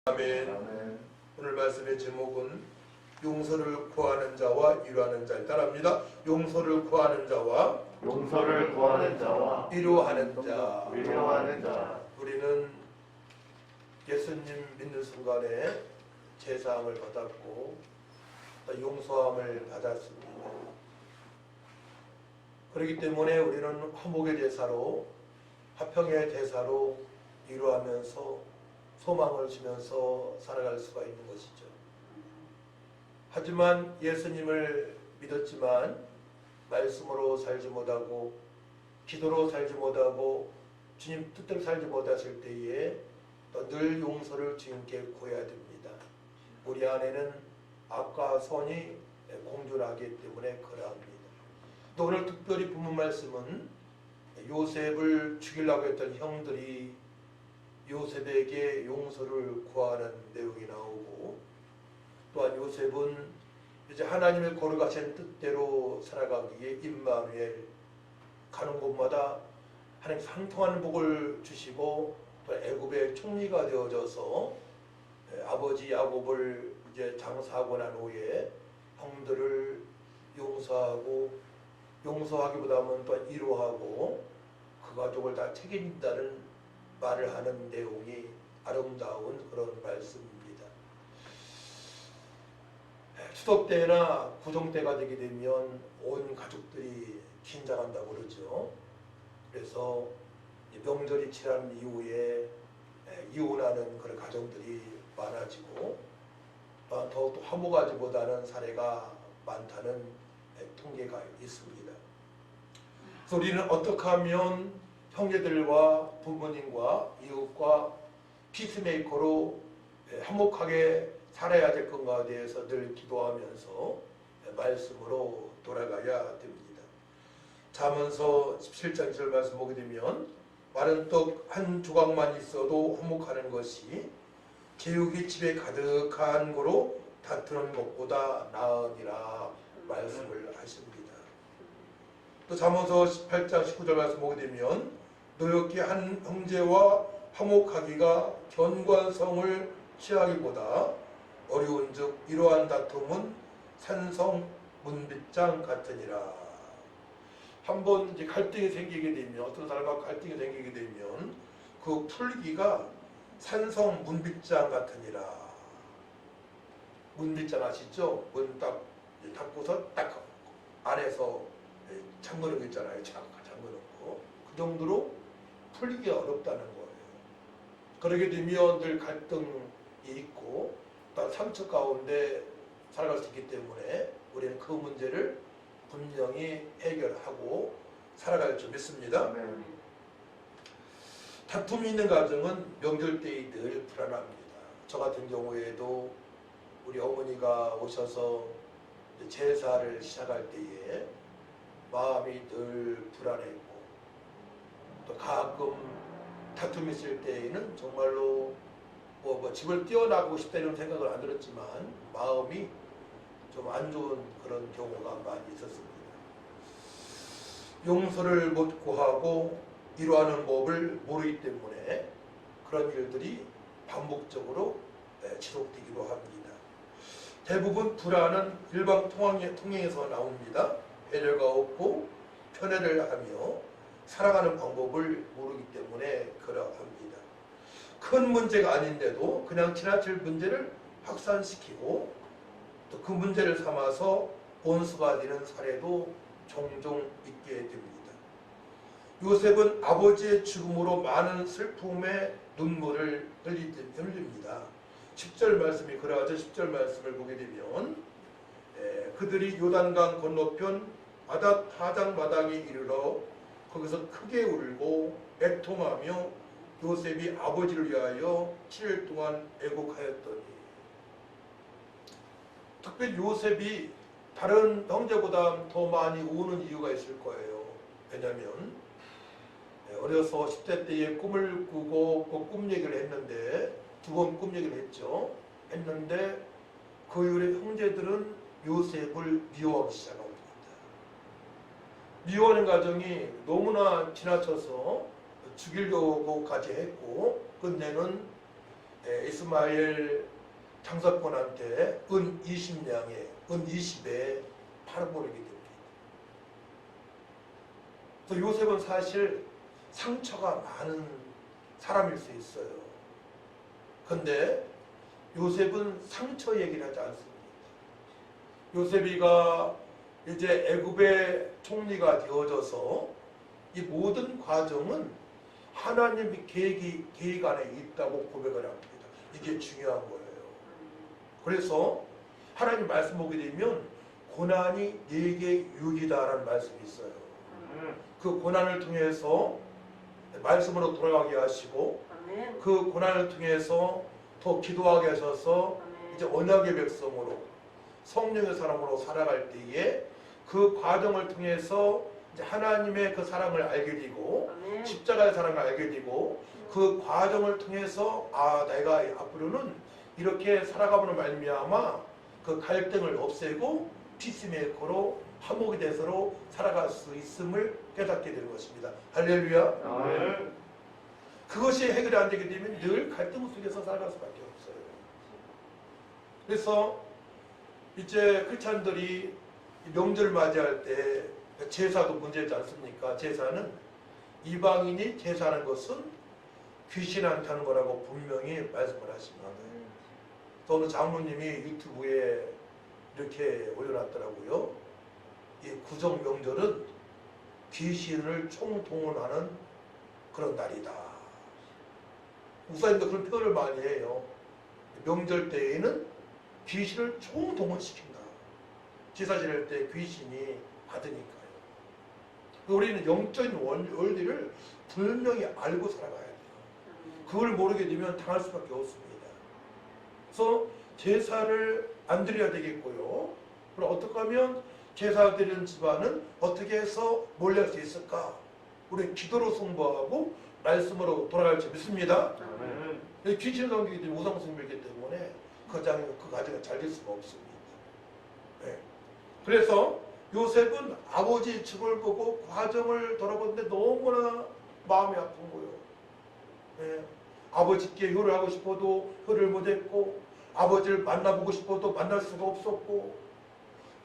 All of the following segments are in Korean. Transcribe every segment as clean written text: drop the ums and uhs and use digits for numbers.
아멘. 아멘. 오늘 말씀의 제목은 용서를 구하는 자와 위로하는 자. 따라합니다. 용서를 구하는 자와 용서를 구하는 자와 위로하는 자. 위로하는 자. 우리는 예수님 믿는 순간에 제사함을 받았고 또 용서함을 받았습니다. 그렇기 때문에 우리는 화목의 제사로 화평의 제사로 위로하면서 소망을 주면서 살아갈 수가 있는 것이죠. 하지만 예수님을 믿었지만 말씀으로 살지 못하고 기도로 살지 못하고 주님 뜻대로 살지 못하실 때에 또 늘 용서를 주님께 구해야 됩니다. 우리 안에는 악과 선이 공존하기 때문에 그러합니다. 또 오늘 특별히 본문 말씀은 요셉을 죽이려고 했던 형들이 요셉에게 용서를 구하는 내용이 나오고, 또한 요셉은 이제 하나님의 거룩하신 뜻대로 살아가기에 임마누엘 가는 곳마다 하나님 상통하는 복을 주시고 또 애굽의 총리가 되어져서 아버지 야곱을 이제 장사하고 난 후에 형들을 용서하기보다는 또 위로하고 그 가족을 다 책임진다는 말을 하는 내용이 아름다운 그런 말씀입니다. 추석 때나 구정 때가 되게 되면 온 가족들이 긴장한다고 그러죠. 그래서 명절이 지난 이후에 이혼하는 그런 가정들이 많아지고 더욱더 화목하지보다는 사례가 많다는 통계가 있습니다. 그래서 우리는 어떻게 하면 형제들과 부모님과 이웃과 피스메이커로 화목하게 살아야 될 건가에 대해서 늘 기도하면서 말씀으로 돌아가야 됩니다. 잠언서 17장 1절 말씀 보게 되면 마른 떡 한 조각만 있어도 화목하는 것이 제육이 집에 가득한 거로 다투는 것보다 나으니라 말씀을 하십니다. 또 잠언서 18장 19절 말씀 보게 되면 노엽게 한 형제와 화목하기가 견관성을 취하기보다 어려운즉 이러한 다툼은 산성 문빗장 같으니라. 한번 이제 갈등이 생기게 되면, 어떤 사람과 갈등이 생기게 되면 그 풀기가 산성 문빗장 같으니라. 문빗장 아시죠? 문 딱 닫고서 딱 안에서 잠그는 거 있잖아요. 잠그는 거. 그 정도로 풀기가 어렵다는 거예요. 그러게 되면 늘 갈등이 있고 또 상처 가운데 살아갈 수 있기 때문에 우리는 그 문제를 분명히 해결하고 살아갈 줄 믿습니다. 아멘. 다툼이 있는 가정은 명절 때에 늘 불안합니다. 저 같은 경우에도 우리 어머니가 오셔서 제사를 시작할 때에 마음이 늘 불안했고, 또 가끔 다툼이 있을 때에는 정말로 집을 뛰어나가고 싶다는 생각을 안 들었지만 마음이 좀 안 좋은 그런 경우가 많이 있었습니다. 용서를 못 구하고 위로하는 법을 모르기 때문에 그런 일들이 반복적으로 지속되기도 합니다. 대부분 불안은 일방 통행에서 나옵니다. 배려가 없고 편애를 하며 살아가는 방법을 모르기 때문에 그러합니다. 큰 문제가 아닌데도 그냥 지나칠 문제를 확산시키고 또 그 문제를 삼아서 원수가 되는 사례도 종종 있게 됩니다. 요셉은 아버지의 죽음으로 많은 슬픔의 눈물을 흘립니다. 10절 말씀이 그러하죠. 10절 말씀을 보게 되면 그들이 요단강 건너편 아닷 하장 마당에 이르러 거기서 크게 울고 애통하며 요셉이 아버지를 위하여 7일 동안 애곡하였더니. 특별히 요셉이 다른 형제보다 더 많이 우는 이유가 있을 거예요. 왜냐하면 어려서 10대 때에 꿈을 꾸고 그 꿈 얘기를 했는데, 두 번 꿈 얘기를 했는데 그 이후에 형제들은 요셉을 미워하기 시작합니다. 미워하는 과정이 너무나 지나쳐서 죽이려고까지 했고, 끝내는 이스마엘 장사꾼한테 은 20냥에 은 20에 팔아버리게 됩니다. 그래서 요셉은 사실 상처가 많은 사람일 수 있어요. 그런데 요셉은 상처 얘기를 하지 않습니다. 요셉이가 이제 애굽의 총리가 되어져서 이 모든 과정은 하나님의 계획 안에 있다고 고백을 합니다. 이게 중요한 거예요. 그래서 하나님 말씀 보게 되면 고난이 네게 유익이다라는 말씀이 있어요. 그 고난을 통해서 말씀으로 돌아가게 하시고 그 고난을 통해서 더 기도하게 하셔서 이제 언약의 백성으로 성령의 사람으로 살아갈 때에 그 과정을 통해서 이제 하나님의 그 사랑을 알게 되고 십자가의 사랑을 알게 되고 그 과정을 통해서 내가 앞으로는 이렇게 살아가므로 말미암아 그 갈등을 없애고 피스메이커로 화목이 돼서로 살아갈 수 있음을 깨닫게 되는 것입니다. 할렐루야. 아멘. 그것이 해결이 안 되게 되면 늘 갈등 속에서 살아갈 수밖에 없어요. 그래서 이제 크리스찬들이 명절 맞이할 때 제사도 문제지 않습니까? 제사는 이방인이 제사하는 것은 귀신한테 하는 거라고 분명히 말씀을 하십니다. 어느 장로님이 유튜브에 이렇게 올려놨더라고요. 이 구정 명절은 귀신을 총동원하는 그런 날이다. 목사님도 그런 표현을 많이 해요. 명절 때에는 귀신을 총동원시킨다. 제사 지낼 때 귀신이 받으니까요. 우리는 영적인 원리를 분명히 알고 살아가야 돼요. 그걸 모르게 되면 당할 수밖에 없습니다. 그래서 제사를 안 드려야 되겠고요. 그럼 어떻게 하면 제사 드리는 집안은 어떻게 해서 몰래 할 수 있을까? 우리 기도로 승부하고 말씀으로 돌아갈 줄 믿습니다. 귀신을 넘기기 때문에 우상숭배이기 때문에 그 가정이 잘 될 수가 없습니다. 네. 그래서 요셉은 아버지 죽을 보고 과정을 돌아보는데 너무나 마음이 아픈 거예요. 네. 아버지께 효를 하고 싶어도 효를 못했고 아버지를 만나보고 싶어도 만날 수가 없었고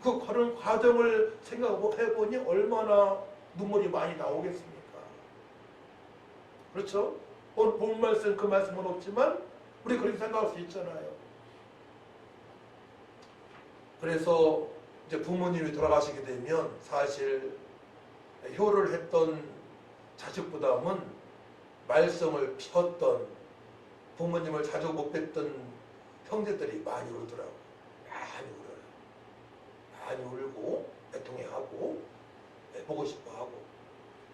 그런 과정을 생각해보니 얼마나 눈물이 많이 나오겠습니까? 그렇죠? 오늘 본 말씀 그 말씀은 없지만 우리 그렇게 생각할 수 있잖아요. 그래서 이제 부모님이 돌아가시게 되면 사실 효를 했던 자식보다는 말썽을 피웠던 부모님을 자주 못 뵀던 형제들이 많이 울더라고요. 많이 울어요. 많이 울고 애통해하고 보고 싶어하고.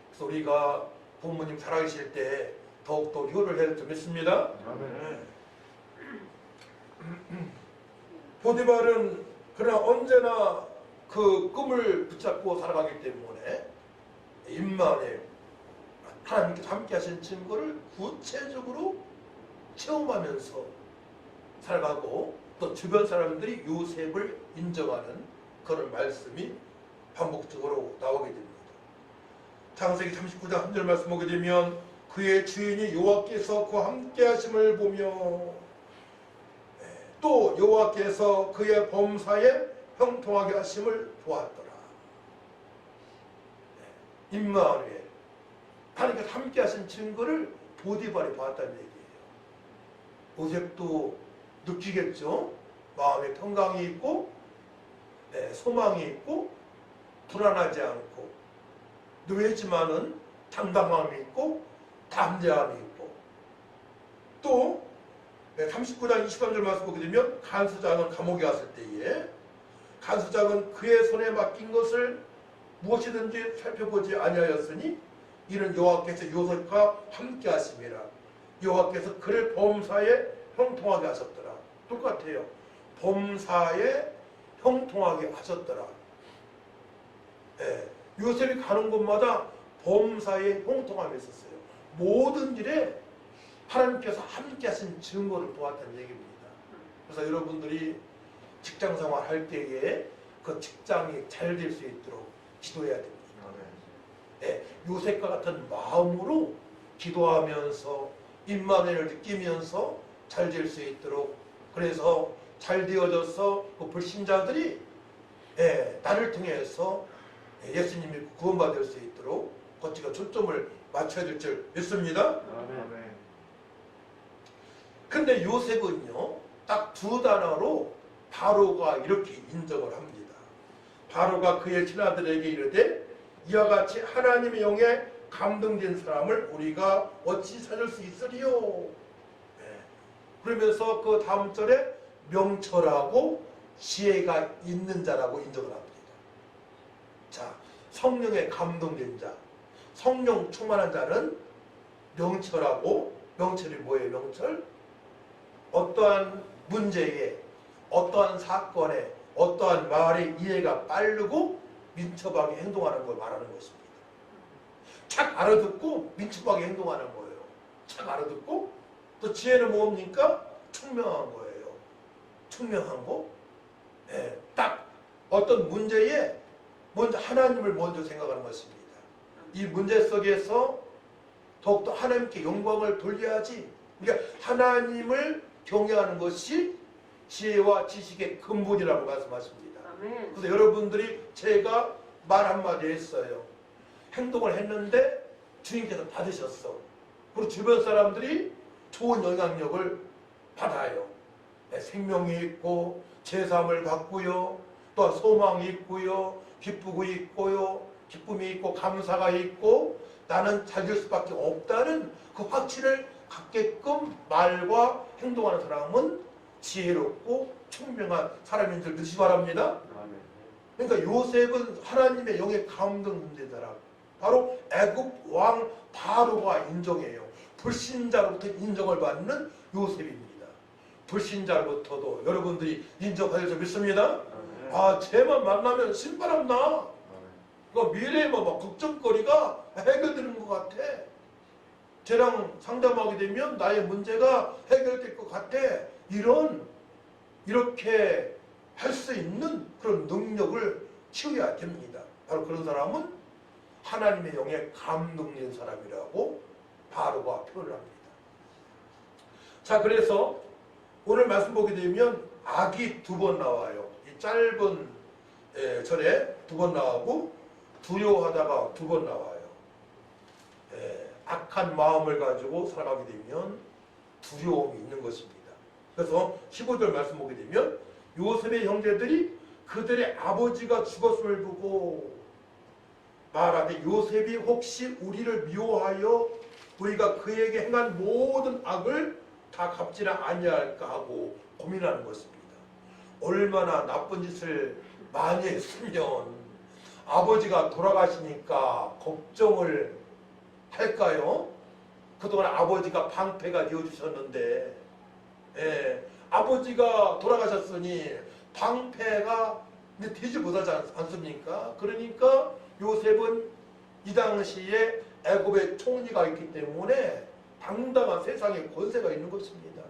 그래서 우리가 부모님 살아계실 때 더욱더 효를 해야 좀 믿습니다. 보디발은 그러나 언제나 그 꿈을 붙잡고 살아가기 때문에 임마누엘 하나님께서 함께 하신 증거를 구체적으로 체험하면서 살아가고 또 주변 사람들이 요셉을 인정하는 그런 말씀이 반복적으로 나오게 됩니다. 창세기 39장 3절 말씀 보게 되면 그의 주인이 여호와께서 그와 함께 하심을 보며 또 여호와께서 그의 범사에 형통하게 하심을 보았더라. 임마누엘 하나님께서 함께 하신 증거를 보디발이 보았다는 얘기예요. 요셉도 느끼겠죠. 마음에 평강이 있고 소망이 있고 불안하지 않고 누해지만은 당당함이 있고 담대함이 있고 또 39장 23절 말씀 보게 되면 간수장은 감옥에 갔을 때에 간수장은 그의 손에 맡긴 것을 무엇이든지 살펴보지 아니하였으니 이는 여호와께서 요셉과 함께 하심이라. 여호와께서 그를 범사에 형통하게 하셨더라. 똑같아요. 범사에 형통하게 하셨더라. 요셉이 가는 곳마다 범사에 형통함이 있었어요. 모든 일에 하나님께서 함께 하신 증거를 보았다는 얘기입니다. 그래서 여러분들이 직장생활 할 때에 그 직장이 잘 될 수 있도록 기도해야 됩니다. 요셉과 같은 마음으로 기도하면서 임마누엘을 느끼면서 잘 될 수 있도록, 그래서 잘 되어져서 그 불신자들이 나를 통해서 예수님이 구원받을 수 있도록 거치가 초점을 맞춰야 될 줄 믿습니다. 아멘. 근데 요셉은요, 딱 두 단어로 바로가 이렇게 인정을 합니다. 바로가 그의 신하들에게 이르되 이와 같이 하나님의 영에 감동된 사람을 우리가 어찌 찾을 수 있으리요. 그러면서 그 다음 절에 명철하고 지혜가 있는 자라고 인정을 합니다. 자, 성령에 감동된 자, 성령 충만한 자는 명철하고, 명철이 뭐예요? 명철? 어떠한 문제에, 어떠한 사건에, 어떠한 말에 이해가 빠르고 민첩하게 행동하는 걸 말하는 것입니다. 착 알아듣고 민첩하게 행동하는 거예요. 착 알아듣고, 또 지혜는 뭡니까? 총명한 거예요. 총명한 거. 딱 어떤 문제에 먼저 하나님을 먼저 생각하는 것입니다. 이 문제 속에서 더욱더 하나님께 영광을 돌려야지. 그러니까 하나님을 경외하는 것이 지혜와 지식의 근본이라고 말씀하십니다. 아멘. 그래서 여러분들이 제가 말 한마디 했어요. 행동을 했는데 주님께서 받으셨어. 그리고 주변 사람들이 좋은 영향력을 받아요. 생명이 있고 제삼을 받고요. 또한 소망이 있고요. 기쁘고 있고요. 기쁨이 있고 감사가 있고 나는 잘 될 수밖에 없다는 그 확신을 갖게끔 말과 행동하는 사람은 지혜롭고 총명한 사람인 줄 믿으시 바랍니다. 아멘. 그러니까 요셉은 하나님의 영에 감동된 사람, 바로 애굽 왕 바로가 인정해요. 불신자로부터 인정을 받는 요셉입니다. 불신자로부터도 여러분들이 인정받을 줄 믿습니다. 아멘. 아, 쟤만 만나면 신바람 나. 그 미래에 막 걱정거리가 해결되는 것 같아. 쟤랑 상담하게 되면 나의 문제가 해결될 것 같아. 이렇게 할 수 있는 그런 능력을 키워야 됩니다. 바로 그런 사람은 하나님의 영에 감동된 사람이라고 바로가 표현을 합니다. 자, 그래서 오늘 말씀 보게 되면 악이 두 번 나와요. 이 짧은 절에 두 번 나오고 두려워하다가 두 번 나와요. 악한 마음을 가지고 살아가게 되면 두려움이 있는 것입니다. 그래서 15절 말씀 보게 되면 요셉의 형제들이 그들의 아버지가 죽었음을 보고 말하되 요셉이 혹시 우리를 미워하여 우리가 그에게 행한 모든 악을 다 갚지는 아니할까 하고 고민하는 것입니다. 얼마나 나쁜 짓을 많이 했으면 아버지가 돌아가시니까 걱정을 할까요? 그동안 아버지가 방패가 되어주셨는데 아버지가 돌아가셨으니 방패가 되지 못하지 않습니까? 그러니까 요셉은 이 당시에 애굽의 총리가 있기 때문에 당당한 세상의 권세가 있는 것입니다.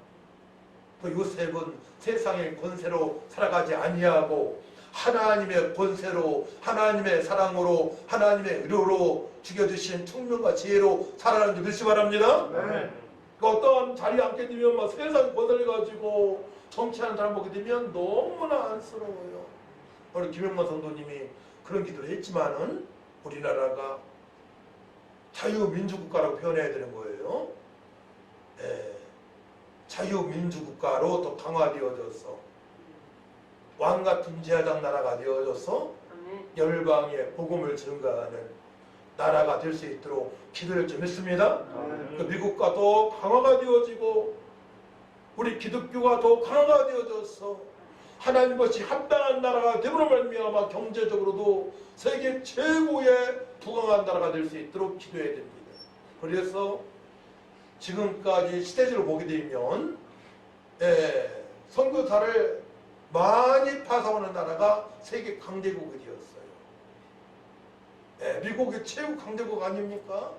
그 요셉은 세상의 권세로 살아가지 아니하고 하나님의 권세로, 하나님의 사랑으로, 하나님의 의로로 죽여주신 총명과 지혜로 살아가는 줄 믿으시 바랍니다. 네. 그 어떤 자리에 앉게 되면 막 세상 권세를 가지고 정치하는 사람 보게 되면 너무나 안쓰러워요. 우리 김영만 성도님이 그런 기도를 했지만은 우리나라가 자유민주국가라고 표현해야 되는 거예요. 자유민주국가로 더 강화되어져서 왕같은 제사장 나라가 되어져서 아멘. 열방에 복음을 증가하는 나라가 될 수 있도록 기도를 좀 했습니다. 그 미국과 더 강화가 되어지고 우리 기독교가 더 강화가 되어져서 하나님 것이 합당한 나라가 되므로 말미암아 경제적으로도 세계 최고의 부강한 나라가 될 수 있도록 기도해야 됩니다. 그래서 지금까지 시대적으로 보게 되면 선교사를 많이 파송하는 나라가 세계 강대국이 되었어요. 미국이 최고 강대국 아닙니까?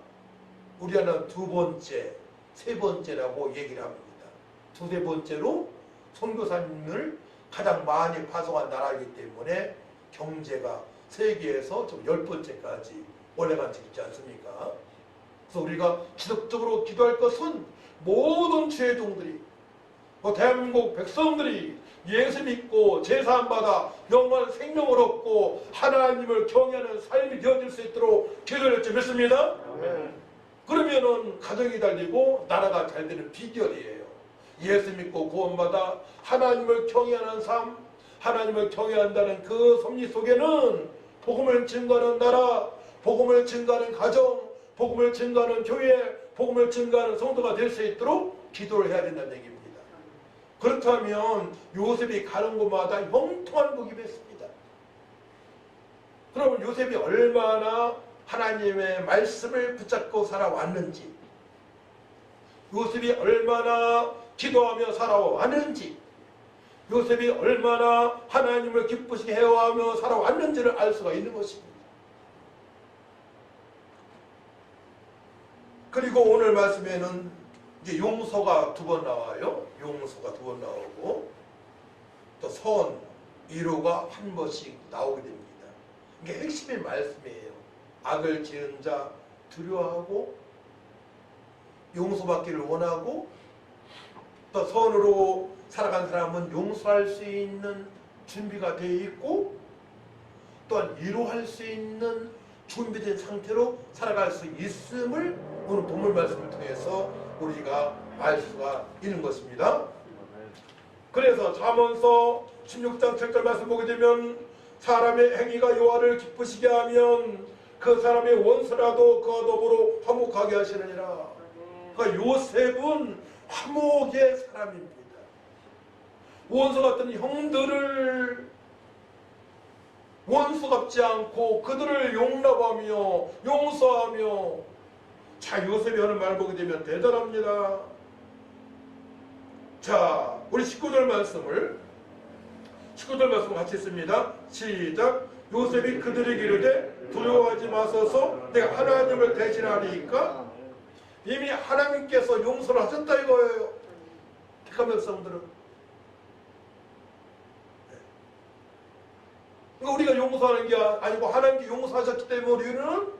우리나라는 두 번째, 세 번째라고 얘기를 합니다. 두세 번째로 선교사님을 가장 많이 파송한 나라이기 때문에 경제가 세계에서 좀 10번째까지 올라간 적이 있지 않습니까? 그래서 우리가 지속적으로 기도할 것은 모든 죄종들이 대한민국 백성들이 예수 믿고 제사함 받아 영원한 생명을 얻고 하나님을 경외하는 삶이 되어질 수 있도록 기도를 좀 했습니다. 아멘. 그러면은 가정이 달리고 나라가 잘 되는 비결이에요. 예수 믿고 구원받아 하나님을 경외하는 삶, 하나님을 경외한다는 그 섭리 속에는 복음을 증거하는 나라, 복음을 증거하는 가정, 복음을 증거하는 교회, 복음을 증거하는 성도가 될 수 있도록 기도를 해야 된다는 얘기입니다. 그렇다면 요셉이 가는 곳마다 형통한 복이 맺습니다. 그러면 요셉이 얼마나 하나님의 말씀을 붙잡고 살아왔는지, 요셉이 얼마나 기도하며 살아왔는지, 요셉이 얼마나 하나님을 기쁘시게 해와하며 살아왔는지를 알 수가 있는 것입니다. 그리고 오늘 말씀에는 이제 용서가 2번 나와요. 용서가 2번 나오고 또 선, 위로가 한 번씩 나오게 됩니다. 이게 핵심의 말씀이에요. 악을 지은 자 두려워하고 용서받기를 원하고 또 선으로 살아간 사람은 용서할 수 있는 준비가 되어 있고 또한 위로할 수 있는 준비된 상태로 살아갈 수 있음을 오늘 본문 말씀을 통해서 우리가 알 수가 있는 것입니다. 그래서 잠언서 16장 7절 말씀 보게 되면 사람의 행위가 여호와를 기쁘시게 하면 그 사람의 원수라도 그와 더불어 화목하게 하시느니라. 그러니까 요셉은 화목의 사람입니다. 원수 같은 형들을 원수 같지 않고 그들을 용납하며 용서하며, 자, 요셉이 하는 말 보게 되면 대단합니다. 자, 우리 19절 말씀 같이 읽습니다. 시작. 요셉이 그들에게 이르되 두려워하지 마소서 내가 하나님을 대신하리이까. 이미 하나님께서 용서를 하셨다 이거예요. 택한 백성들은. 그러니까 우리가 용서하는 게 아니고 하나님께 용서하셨기 때문에 우리는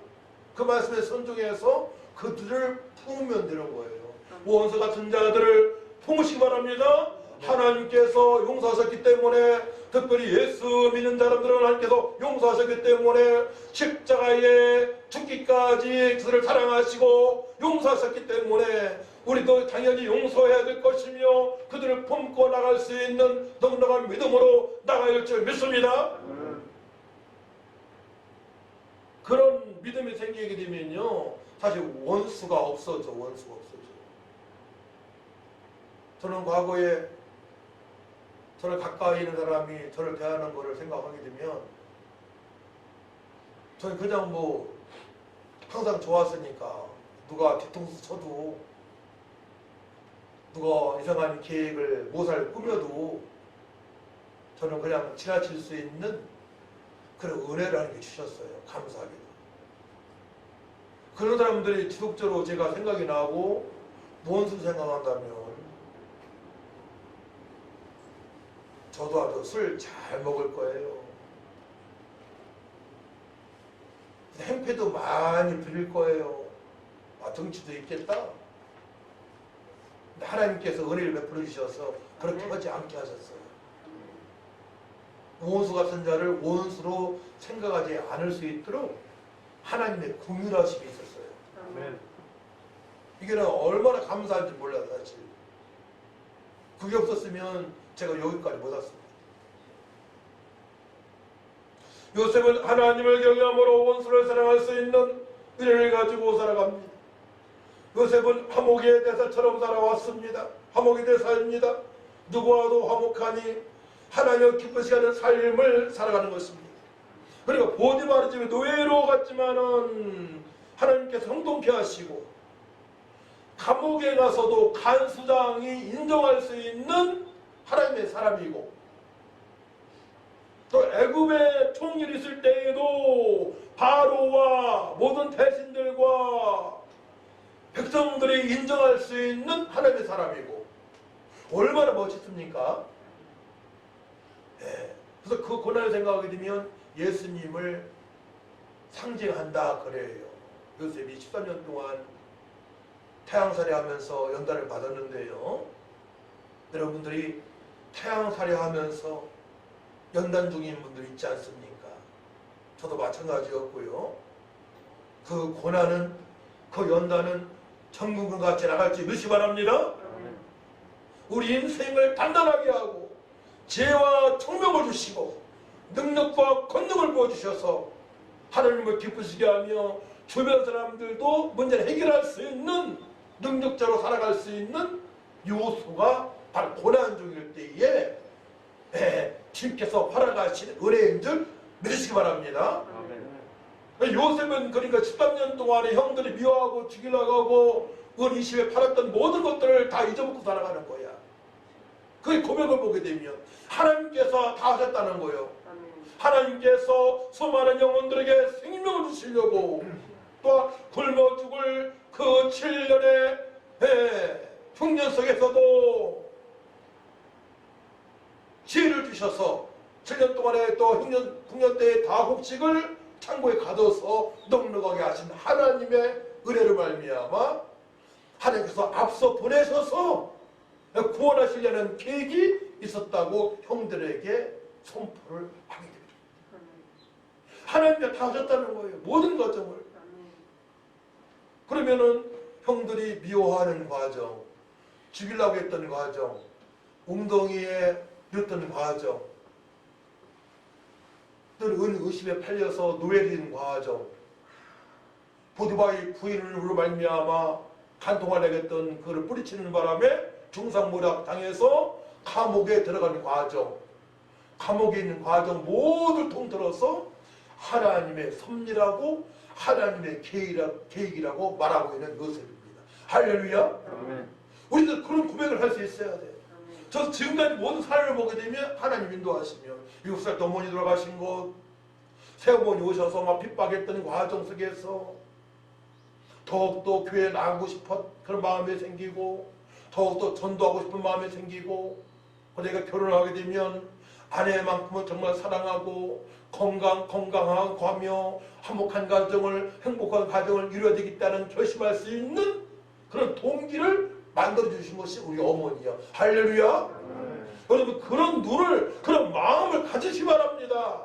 그 말씀에 순종해서 그들을 품으면 되는 거예요. 원수 같은 자들을 품으시기 바랍니다. 하나님께서 용서하셨기 때문에, 특별히 예수 믿는 사람들은 하나님께서 용서하셨기 때문에 십자가에 죽기까지 그들을 사랑하시고 용서하셨기 때문에 우리도 당연히 용서해야 될 것이며 그들을 품고 나갈 수 있는 넉넉한 믿음으로 나가야 할 줄 믿습니다. 그런 믿음이 생기게 되면요, 사실 원수가 없어져. 저는 과거에 저를 가까이 있는 사람이 저를 대하는 것을 생각하게 되면 저는 그냥 항상 좋았으니까 누가 뒤통수 쳐도 누가 이상한 계획을 모살 꾸며도 저는 그냥 지나칠 수 있는 그런 은혜를 하는 게 주셨어요. 감사하게도. 그런 사람들이 지속적으로 제가 생각이 나고 원수 생각한다면 저도 아주 술 잘 먹을 거예요. 행패도 많이 부릴 거예요. 등치도 있겠다. 하나님께서 은혜를 베풀어 주셔서 그렇게 하지 않게 하셨어요. 원수 같은 자를 원수로 생각하지 않을 수 있도록 하나님의 긍휼하심이 있었어요. 아멘. 이게 얼마나 감사한지 몰라요, 사실. 그게 없었으면 제가 여기까지 못 왔습니다. 요셉은 하나님을 경외함으로 원수를 사랑할 수 있는 은혜를 가지고 살아갑니다. 요셉은 화목의 대사처럼 살아왔습니다. 화목의 대사입니다. 누구와도 화목하니 하나님을 기쁘시게 하는 삶을 살아가는 것입니다. 그리고 보디바르 집에 노예로 갔지만은 하나님께서 형통케 하시고 감옥에 가서도 간수장이 인정할 수 있는 하나님의 사람이고, 또 애굽의 총일이 있을 때에도 바로와 모든 대신들과 백성들이 인정할 수 있는 하나님의 사람이고, 얼마나 멋있습니까? 네. 그래서 그 고난을 생각하게 되면 예수님을 상징한다 그래요. 요셉이 13년 동안 태양살이 하면서 연단을 받았는데요. 여러분들이 태양살이 하면서 연단 중인 분들 있지 않습니까? 저도 마찬가지였고요. 그 고난은, 그 연단은 천국을 같이 나갈지 믿으시 바랍니다. 우리 인생을 단단하게 하고 지혜와 총명을 주시고 능력과 권능을 부어주셔서 하나님을 기쁘시게 하며 주변 사람들도 문제를 해결할 수 있는 능력자로 살아갈 수 있는 요소가 바로 고난 중일 때에 주님께서 허락하신 은혜인 줄 믿으시기 바랍니다. 요셉은 그러니까 13년 동안에 형들이 미워하고 죽이려고 하고 은 20에 팔았던 모든 것들을 다 잊어먹고 살아가는 거야. 그 고백을 보게 되면 하나님께서 다 하셨다는 거예요. 하나님께서 수많은 영혼들에게 생명을 주시려고 또한 굶어 죽을 그 7년의 흉년 속에서도 지혜를 주셔서 7년 동안에 또 흉년 때의 다곡식을 창고에 가둬서 넉넉하게 하신 하나님의 은혜를 말미암아 하나님께서 앞서 보내셔서 구원하시려는 계획이 있었다고 형들에게 선포를 하게 됩니다. 하나님이 다 하셨다는 거예요. 모든 과정을. 그러면은 형들이 미워하는 과정, 죽이려고 했던 과정, 웅덩이에 넣었던 과정, 또 의심에 팔려서 노예된 과정, 보디바의 부인으로 말미암아 간통하려겠던 그를 뿌리치는 바람에 중상모략 당해서 감옥에 들어가는 과정, 감옥에 있는 과정 모두 통틀어서 하나님의 섭리라고 하나님의 계획이라고 말하고 있는 요셉입니다. 할렐루야. 우리도 그런 고백을 할 수 있어야 돼요. 저 지금까지 모든 사례를 보게 되면 하나님 인도하시며 7살 어머니 돌아가신 것, 새어머니 오셔서 막 핍박했던 과정 속에서 더욱더 교회에 나가고 싶은 그런 마음이 생기고 더욱더 전도하고 싶은 마음이 생기고 내가 결혼하게 되면 아내만큼은 정말 사랑하고 건강하고 하며 행복한 가정을 이루어야 되겠다는 결심할 수 있는 그런 동기를 만들어주신 것이 우리 어머니야. 할렐루야. 여러분 그런 눈을 그런 마음을 가지시기 바랍니다.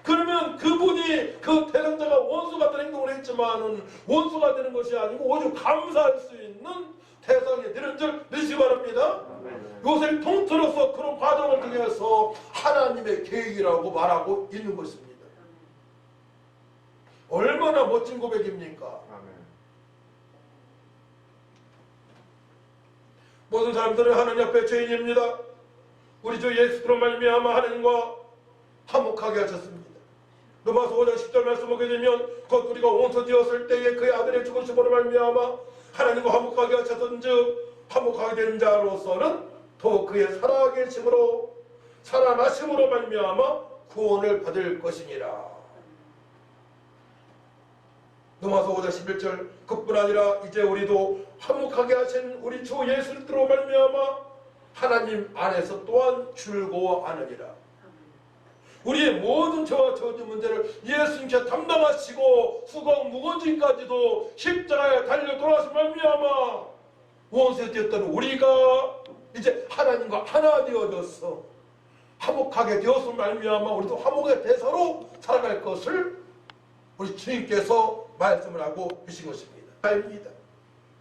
그러면 그분이 그 대상자가 원수 같은 행동을 했지만은 원수가 되는 것이 아니고 오히려 감사할 수 있는 대상이 되는 줄 믿으시기 바랍니다. 요셉 통틀어서 그런 과정을 통해서 하나님의 계획이라고 말하고 있는 것입니다. 얼마나 멋진 고백입니까? 모든 사람들은 하나님 앞에 죄인입니다. 우리 주 예수로 말미암아 하나님과 화목하게 하셨습니다. 로마서 5장 10절 말씀 보게 되면 곧 우리가 원수되었을 때에 그의 아들의 죽으심으로 말미암아 하나님과 화목하게 하셨던즉 화목하게 된 자로서는 또 그의 살아계심으로 살아나심으로 말미암아 구원을 받을 것이니라. 로마서 5장 11절 그뿐 아니라 이제 우리도 화목하게 하신 우리 주 예수로 말미암아 하나님 안에서 또한 즐거워하느니라. 우리의 모든 죄와 저주 문제를 예수님께서 담당하시고 수고 무거진까지도 십자가에 달려 돌아서 말미암아 원수에 되었던 우리가 이제 하나님과 하나 되어져서 화목하게 되어서 말미암아 우리도 화목의 대사로 살아갈 것을 우리 주님께서 말씀을 하고 계신 것입니다. 아닙니다.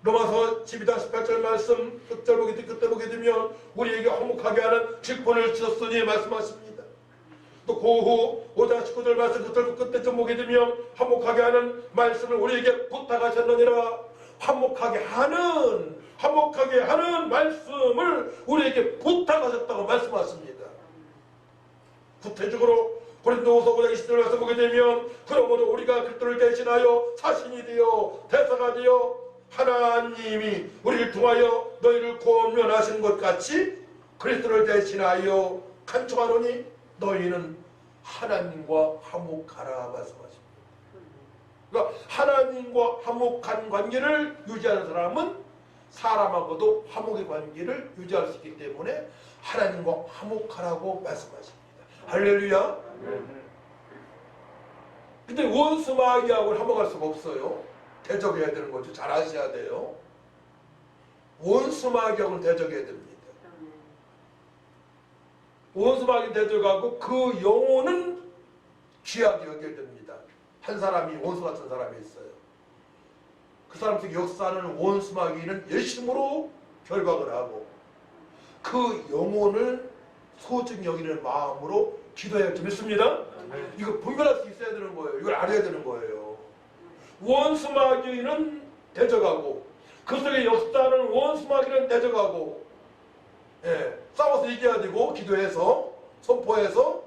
로마서 12장 18절 말씀 끝에 보게 되면 우리에게 화목하게 하는 직분을 주셨으니 말씀하십니다. 또 고후 5장 19절 말씀 끝에쯤 보게 되면 화목하게 하는 말씀을 우리에게 부탁하셨느니라. 화목하게 하는 말씀을 우리에게 부탁하셨다고 말씀하십니다. 구체적으로 고린도후서 5장 20절 말씀 보게 되면 그러므로 우리가 그리스도를 대신하여 사신이 되어 대사가 되어 하나님이 우리를 통하여 너희를 권면하시는 것 같이 그리스도를 대신하여 간청하노니 너희는 하나님과 화목하라 말씀하십니다. 그러니까 하나님과 화목한 관계를 유지하는 사람은 사람하고도 화목의 관계를 유지할 수 있기 때문에 하나님과 화목하라고 말씀하십니다. 할렐루야. 근데 원수 마귀하고는 화목할 수가 없어요. 대적해야 되는 거죠. 잘 아셔야 돼요. 원수 마귀하고는 대적해야 됩니다. 원수마귀 대적하고 그 영혼은 귀하게 여겨집니다. 한 사람이 원수 같은 사람이 있어요. 그 사람 속에 역사하는 원수마귀는 열심으로 결박을 하고 그 영혼을 소중히 여기는 마음으로 기도해야 좀 있습니다. 이거 분별할 수 있어야 되는 거예요. 이걸 알아야 되는 거예요. 원수마귀는 대적하고 그 속에 역사하는 원수마귀는 대적하고 싸워서 이겨야 되고 기도해서 선포해서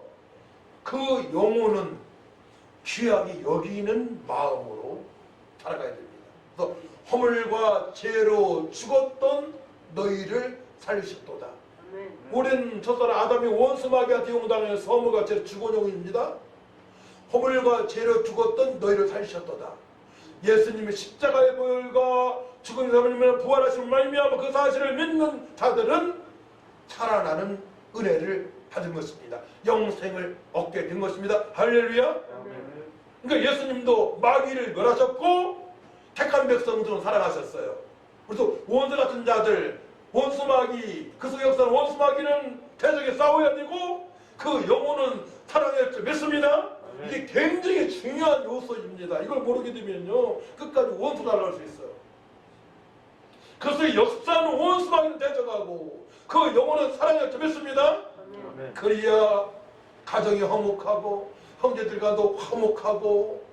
그 영혼은 귀하게 여기는 마음으로 살아가야 됩니다. 그래서 허물과 죄로 죽었던 너희를 살리셨도다. 오랜 첫사람 아담이 원수마귀한테 용당해서 허물과 죄로 죽은 영혼입니다. 허물과 죄로 죽었던 너희를 살리셨도다. 예수님의 십자가의 보혈과 죽은 사람을 부활하신 말미암아 그 사실을 믿는 자들은 살아나는 은혜를 받은 것입니다. 영생을 얻게 된 것입니다. 할렐루야. 그러니까 예수님도 마귀를 멸하셨고 택한 백성들은 살아가셨어요. 그래서 원수 같은 자들, 원수마귀, 그 속에 역사는 원수마귀는 대적에 싸워야 되고 그 영혼은 살아낼 줄 믿습니다. 이게 굉장히 중요한 요소입니다. 이걸 모르게 되면요 끝까지 원수를 알아갈 수 있어요. 그래서 역사는 원수마귀는 대적하고 그 영혼은 살아낼 줄 믿습니다. 그래야 가정이 화목하고 형제들과도 화목하고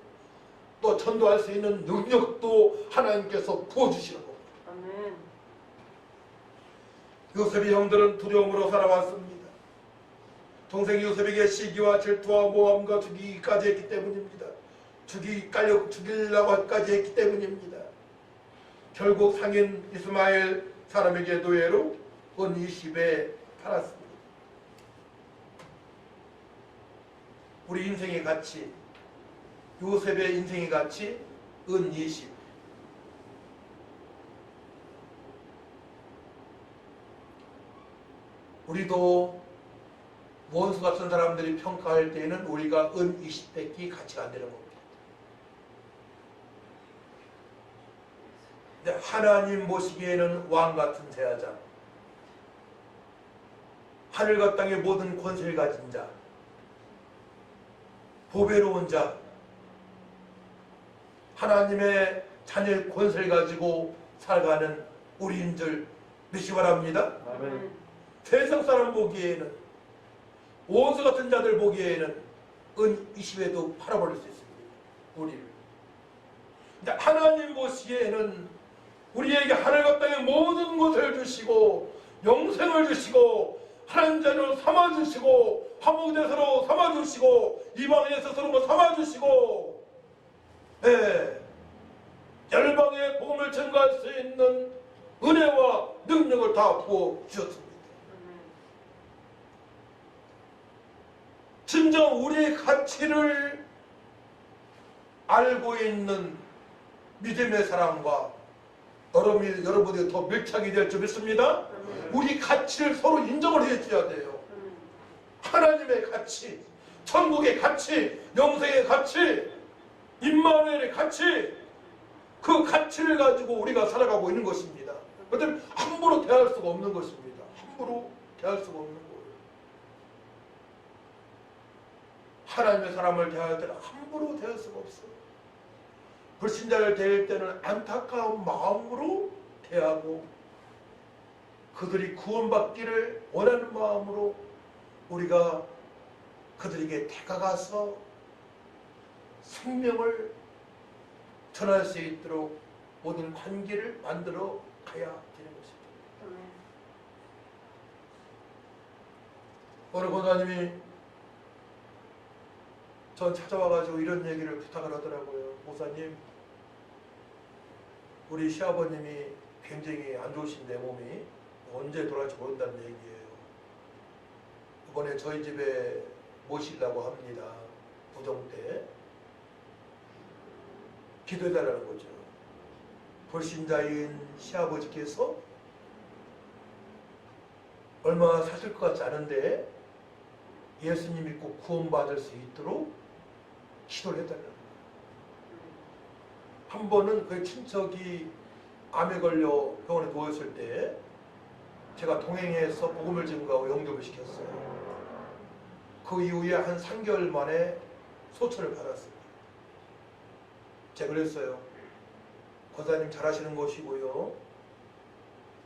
또 전도할 수 있는 능력도 하나님께서 부어주시는 겁니다. 요셉의 형들은 두려움으로 살아왔습니다. 동생 요셉에게 시기와 질투와 모함과 죽이기까지 했기 때문입니다. 죽이려고까지 했기 때문입니다. 결국 상인 이스마엘 사람에게 노예로 은 20에 팔았습니다. 우리 인생의 가치, 요셉의 인생의 가치 은 20. 우리도 원수 같은 사람들이 평가할 때에는 우리가 은 20밖에 가치가 안 되는 겁니다. 근데 하나님 보시기에는 왕 같은 제사장, 하늘과 땅의 모든 권세를 가진 자, 보배로운 자, 하나님의 자녀의 권세를 가지고 살아가는 우리인 줄 믿시기 바랍니다. 세상 사람 보기에는, 원수 같은 자들 보기에는 은 20에도 팔아버릴 수 있습니다. 우리를. 근데 하나님 보시기에는 우리에게 하늘과 땅의 모든 것을 주시고 영생을 주시고 하나님 자녀로 삼아주시고 화목제사로 삼아주시고 이방인의 스스로 삼아주시고 열방의 복음을 전가할 수 있는 은혜와 능력을 다 부어주셨습니다. 진정 우리의 가치를 알고 있는 믿음의 사람과 여러분이 더 밀착이 될 줄 믿습니다. 우리 가치를 서로 인정을 해줘야 돼요. 하나님의 가치, 천국의 가치, 영생의 가치, 임마누엘의 가치, 그 가치를 가지고 우리가 살아가고 있는 것입니다. 그런데 함부로 대할 수가 없는 것입니다. 함부로 대할 수가 없는 거예요. 하나님의 사람을 대할 때는 함부로 대할 수가 없어요. 불신자를 대할 때는 안타까운 마음으로 대하고 그들이 구원받기를 원하는 마음으로 우리가 그들에게 다가가서 생명을 전할 수 있도록 모든 관계를 만들어 가야 되는 것입니다. 어느 권사님이 전 찾아와가지고 이런 얘기를 부탁을 하더라고요. 목사님, 우리 시아버님이 굉장히 안 좋으신데 몸이 언제 돌아갈지 모른다는 얘기예요. 이번에 저희 집에 모시려고 합니다. 부정 때 기도해달라는 거죠. 불신자인 시아버지께서 얼마 사실 것 같지 않은데 예수님 믿고 구원받을 수 있도록 기도를 해달라는 거예요. 한 번은 그 친척이 암에 걸려 병원에 누워있을 때 제가 동행해서 복음을 증거하고 영접을 시켰어요. 그 이후에 한 3개월 만에 소천을 받았습니다. 제가 그랬어요. 권사님 잘하시는 것이고요.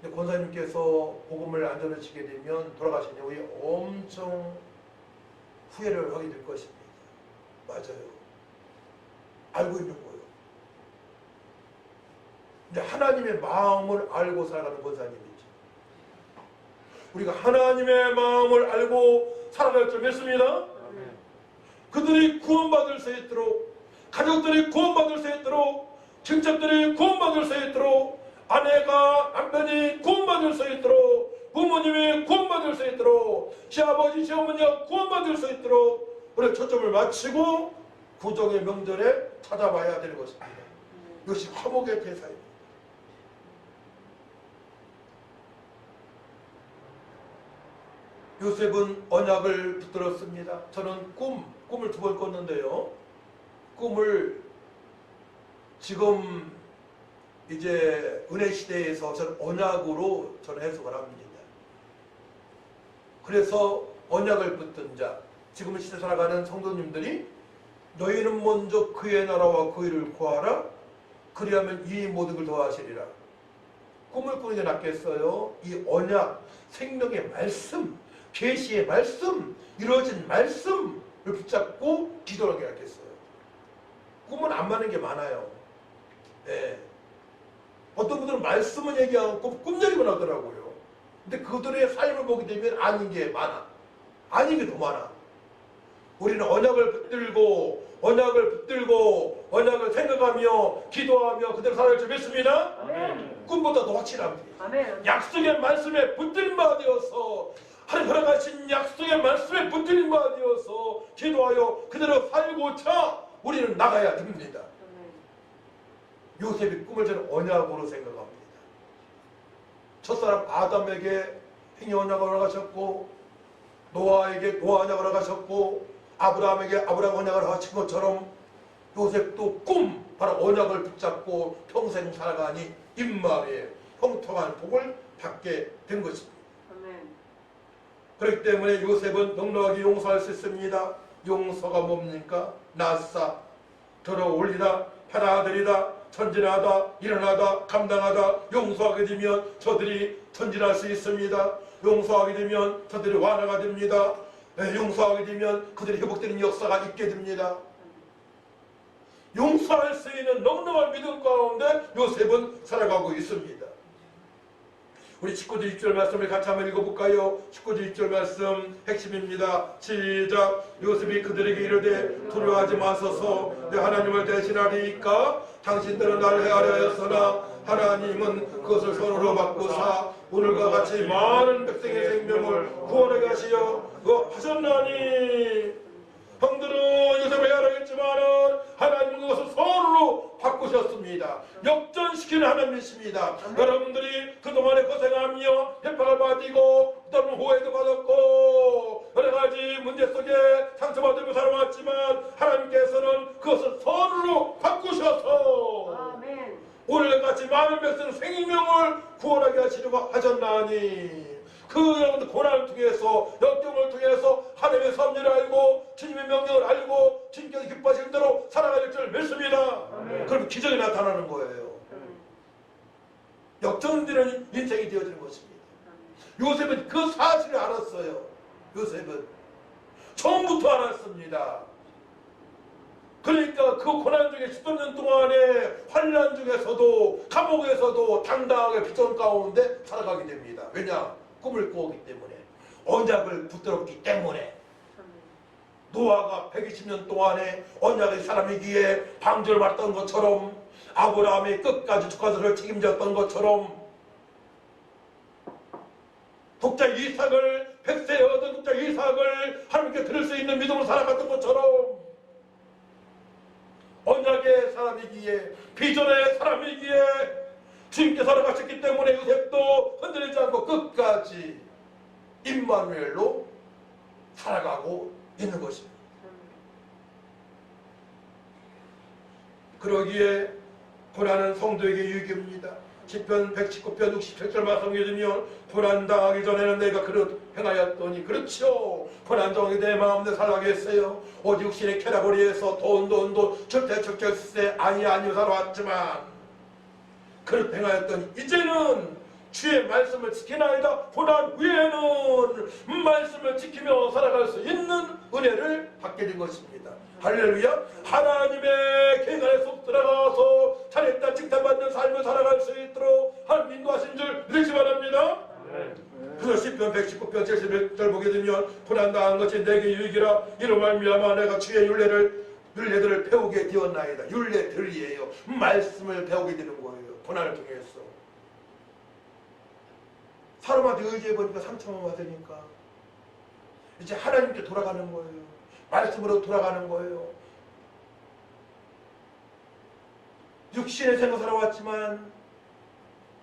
근데 권사님께서 복음을 안 전하시게 되면 돌아가신 이후에 엄청 후회를 하게 될 것입니다. 맞아요. 알고 있는 거예요. 근데 하나님의 마음을 알고 살아가는 권사님이죠. 우리가 하나님의 마음을 알고 살아갈 줄 믿습니다. 그들이 구원받을 수 있도록, 가족들이 구원받을 수 있도록, 친척들이 구원받을 수 있도록, 아내가 남편이 구원받을 수 있도록, 부모님이 구원받을 수 있도록, 시아버지 시어머니가 구원받을 수 있도록 우리 초점을 맞추고 구정의 명절에 찾아봐야 되는 것입니다. 이것이 화목의 대사입니다. 요셉은 언약을 붙들었습니다. 저는 꿈을 2번 꿨는데요. 꿈을 지금 이제 은혜 시대에서 저는 언약으로 저는 해석을 합니다. 그래서 언약을 붙든 자, 지금 시대 살아가는 성도님들이 너희는 먼저 그의 나라와 그 일을 구하라. 그리하면 이 모든 걸 더하시리라. 꿈을 꾸는 게 낫겠어요? 이 언약, 생명의 말씀, 계시의 말씀, 이루어진 말씀을 붙잡고 기도하는 게 낫겠어요. 꿈은 안 맞는 게 많아요. 네. 어떤 분들은 말씀은 얘기하고 꿈 얘기만 하더라고요. 근데 그들의 삶을 보게 되면 아닌 게 많아. 아닌 게 더 많아. 우리는 언약을 붙들고 언약을 생각하며 기도하며 그대로 살아갈 줄 믿습니다. 아멘. 꿈보다 더 확실합니다. 아멘. 약속의 말씀에 붙들림 바 되어서 하나님 허락하신 약속의 말씀에 붙들림 바 되어서 기도하여 그대로 살고자 우리는 나가야 됩니다. 요셉이 꿈을 저는 언약으로 생각합니다. 첫사람 아담에게 행위 언약을 허락하셨고, 노아에게 노아 언약을 허락하셨고, 아브라함에게 아브라함 언약을 하신 것처럼 요셉도 바로 언약을 붙잡고 평생 살아가니 임마누엘 형통한 복을 받게 된 것입니다. 아멘. 그렇기 때문에 요셉은 넉넉하게 용서할 수 있습니다. 용서가 뭡니까? 낫사, 들어올리다, 받아들이다, 전진하다, 일어나다, 감당하다. 용서하게 되면 저들이 전진할 수 있습니다. 용서하게 되면 저들이 완화가 됩니다. 용서하게 되면 그들이 회복되는 역사가 있게 됩니다. 용서할 수 있는 넉넉한 믿음 가운데 요셉은 살아가고 있습니다. 우리 19절 6절 말씀을 같이 한번 읽어볼까요? 19절 6절 말씀 핵심입니다. 시작. 요셉이 그들에게 이르되 두려워하지 마소서, 내 하나님을 대신하리이까. 당신들은 나를 헤아려 하였으나 하나님은 그것을 손으로 바꾸사 오늘과 같이 많은 백성의 생명을 구원하게 하시어 하셨나니. 형들은 요셉을 헤아려했지만은 하나님은 그것을 손으로 바꾸셨습니다. 역전시키는 하나님이십니다. 여러분들이 그동안에 고생하며 협박을 받고 또는 호해도 받았고 여러 가지 문제 속에 상처받으며 살아왔지만 하나님께서는 그것을 손으로 바꾸셔서 아멘. 오늘같이 많은 백성 생명을 구원하게 하시려고 하셨나니. 그 여러분들 고난을 통해서 역경을 통해서 하나님의 섭리를 알고 주님의 명령을 알고 주님께서 기뻐하시는 대로 살아갈 줄 믿습니다. 그럼 기적이 나타나는 거예요. 역전되는 인생이 되어지는 것입니다. 요셉은 그 사실을 알았어요. 요셉은 처음부터 알았습니다. 그러니까 그 고난 중에 13년 동안의 환난 중에서도 감옥에서도 당당하게 비전 가운데 살아가게 됩니다. 왜냐? 꿈을 꾸었기 때문에, 언약을 붙들었기 때문에. 노아가 120년 동안에 언약의 사람이기에 방주를 받았던 것처럼, 아브라함이 끝까지 축하서를 책임졌던 것처럼, 독자 이삭을 100세에 얻은 독자 이삭을 하나님께 드릴 수 있는 믿음으로 살아갔던 것처럼, 언약의 사람이기에, 비전의 사람이기에 주님께 살아가셨기 때문에 요셉도 흔들리지 않고 끝까지 임마누엘로 살아가고 있는 것입니다. 그러기에 고난은 성도에게 유익입니다. 시편 119편 67절 말씀에 들면 고난당하기 전에는 내가 그릇 행하였더니 그렇죠. 고난당하게 내 마음 내 살아가겠어요. 오직 육신의 쾌락거리에서 돈 절대 아니요 살아왔지만 그릇 행하였더니 이제는 주의 말씀을 지키나이다. 고난 후에는 말씀을 지키며 살아갈 수 있는 은혜를 받게 된 것입니다. 할렐루야. 하나님의 계간에 속 들어가서 잘했다 칭찬받는 삶을 살아갈 수 있도록 하나님 인도하신 줄 믿으시 바랍니다. 그래서 시편 119편 71절 보게 되면 고난당한 것이 내게 유익이라 이로 말미암아 내가 주의 율례들을 배우게 되었나이다. 율례들이에요. 말씀을 배우게 되는 거예요. 고난을 통해서 사람한테 의지해보니까 상처만 받으니까 이제 하나님께 돌아가는 거예요. 말씀으로 돌아가는 거예요. 육신의 생을 살아왔지만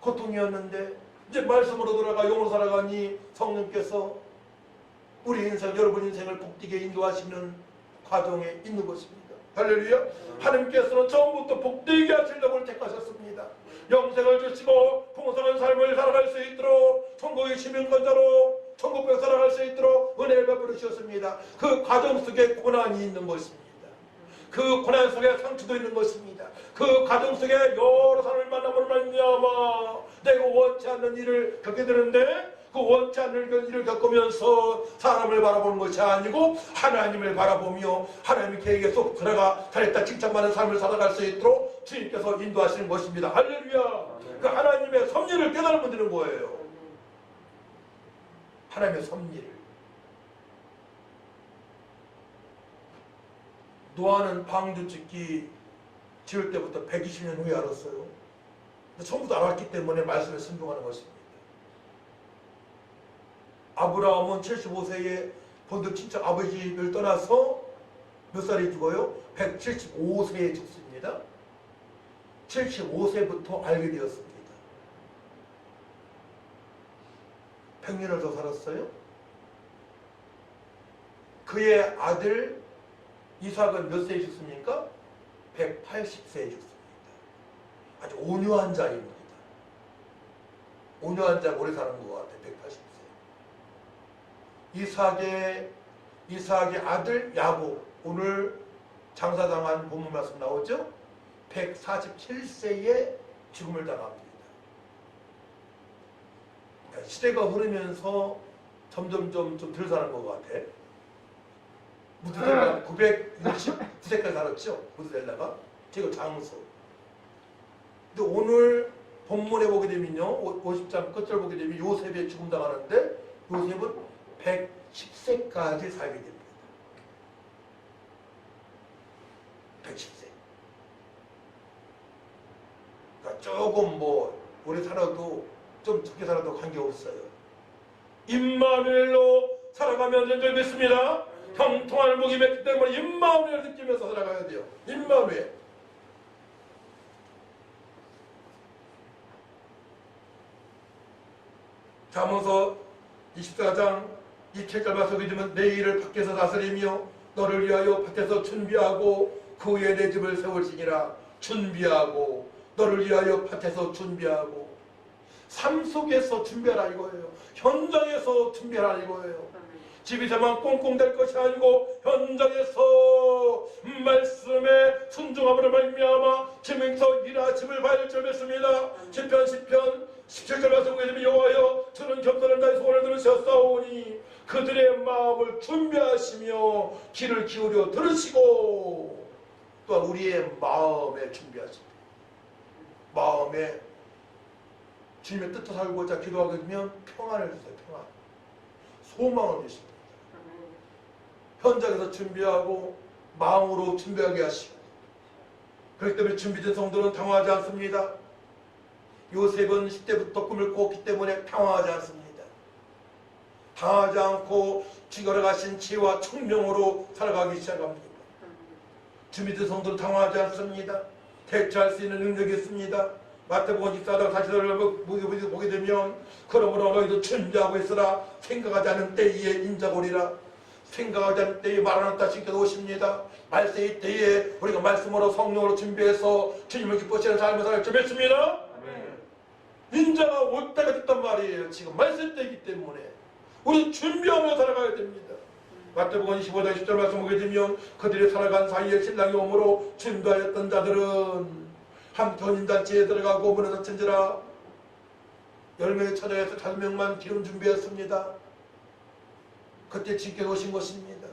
고통이었는데 이제 말씀으로 돌아가 영으로 살아가니 성령께서 우리 인생, 여러분 인생을 복되게 인도하시는 과정에 있는 것입니다. 할렐루야. 하나님께서는 처음부터 복되게 하시려고 택하셨습니다. 영생을 주시고 풍성한 삶을 살아갈 수 있도록 천국의 시민권자로 천국에 살아갈 수 있도록 은혜를 베풀어 주셨습니다. 그 과정 속에 고난이 있는 것입니다. 그 고난 속에 상처도 있는 것입니다. 그 과정 속에 여러 사람을 만남으로 말미암아 내가 원치 않는 일을 겪게 되는데 그 원치 않는 일을 겪으면서 사람을 바라보는 것이 아니고 하나님을 바라보며 하나님의 계획에 쏙 들어가 잘했다 칭찬받는 삶을 살아갈 수 있도록 주님께서 인도하시는 것입니다. 할렐루야. 그 하나님의 섭리를 깨달으면 되는 거예요. 하나님의 섭리를. 노아는 방주 지을 때부터 120년 후에 알았어요. 처음부터 알았기 때문에 말씀에 순종하는 것입니다. 아브라함은 75세에 본드 친척 아버지를 떠나서 몇 살에 죽어요? 175세에 죽습니다. 75세부터 알게 되었습니다. 100년을 더 살았어요. 그의 아들 이삭은 몇 세에 죽습니까? 180세에 죽습니다. 아주 온유한 자입니다. 온유한 자가 오래 사는 것 같아요. 180세. 이삭의 아들 야곱, 오늘 장사당한 본문 말씀 나오죠? 147세에 죽음을 당합니다. 시대가 흐르면서 점점점 좀 덜 사는 것 같아. 무드셀라 969세까지 살았죠? 무드셀라가. 제가 장수. 근데 오늘 본문에 보게 되면요, 50장 끝을 보게 되면 요셉에 죽음 당하는데 요셉은 110세까지 살게 됩니다. 110세. 그러니까 조금 오래 살아도 좀 적게 살아도 관계없어요. 임마누엘로 살아가면 되는 줄 믿습니다. 형통할 목이 맺기 때문에 임마누엘 느끼면서 살아가야 돼요. 임마누엘. 잠언서 24장 27절 말씀에 보면 내 일을 밖에서 다스리며 너를 위하여 밭에서 준비하고 그 위에 내 집을 세울지니라. 준비하고 너를 위하여 밭에서 준비하고 삶 속에서 준비하라 이거예요. 현장에서 준비하라 이거예요. 집에서만 꽁꽁 될 것이 아니고 현장에서 말씀에 순종함으로 말미암아 지명서 일하심을 받을 줄 믿습니다. 시편 17절 말씀 보게 되면 여호와여 저는 겸손한 자의 소원을 들으셨사오니 그들의 마음을 준비하시며 귀를 기울여 들으시고 또한 우리의 마음에 준비하십니다. 마음에 주님의 뜻을 살고자 기도하게 되면 평안을 주세요. 평안. 소망을 주십니다. 현장에서 준비하고 마음으로 준비하게 하시고 그렇기 때문에 준비된 성도는 당황하지 않습니다. 요셉은 10대부터 꿈을 꿨기 때문에 당황하지 않습니다. 당하지 않고 주가 가신 지혜와 총명으로 살아가기 시작합니다. 준비된 성도는 당황하지 않습니다. 대처할 수 있는 능력이 있습니다. 마태복음 24장 40절을 보게 되면 그러므로 너희도 준비하고 있으라. 생각하지 않은 때에 인자고리라. 생각하지 않은 때에 말하는 따시께서 오십니다. 말세의 때에 우리가 말씀으로 성령으로 준비해서 주님을 기뻐하시는 삶을 살 줄 믿습니다. 인자가 올 때가 됐단 말이에요. 지금 말세 때이기 때문에 우리 준비하며 살아가야 됩니다. 마태복음 25장 10절 말씀 보게 되면 그들이 살아간 사이에 신랑이 오므로 준비하였던 자들은 한 견인잔치에 들어가고 문에 닫힌지라 10명이 찾아가서 5명만 기름 준비했습니다. 그때 주께서 오신 것입니다.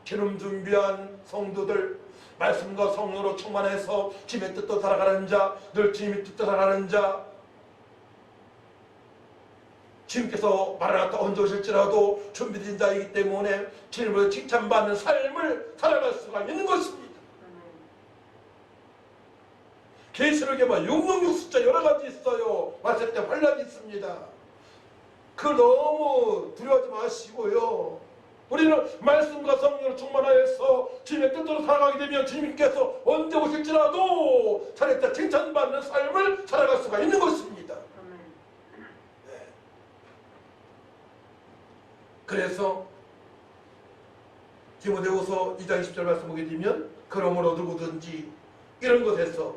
기름 준비한 성도들, 말씀과 성령으로 충만해서 주님의 뜻도 살아가는 자, 늘 주님의 뜻도 살아가는 자, 주님께서 마라나타 언제 오실지라도 준비된 자이기 때문에 주님을 칭찬받는 삶을 살아갈 수가 있는 것입니다. 계시록에 막 666 숫자 여러 가지 있어요. 말세 때 환란이 있습니다. 그걸 너무 두려워하지 마시고요. 우리는 말씀과 성령으로 충만하여서 주님의 뜻대로 살아가게 되면 주님께서 언제 오실지라도 살았다 칭찬받는 삶을 살아갈 수가 있는 것입니다. 네. 그래서 디모데후서 2장 20절 말씀 보게 되면 그러므로 누구든지 이런 것에서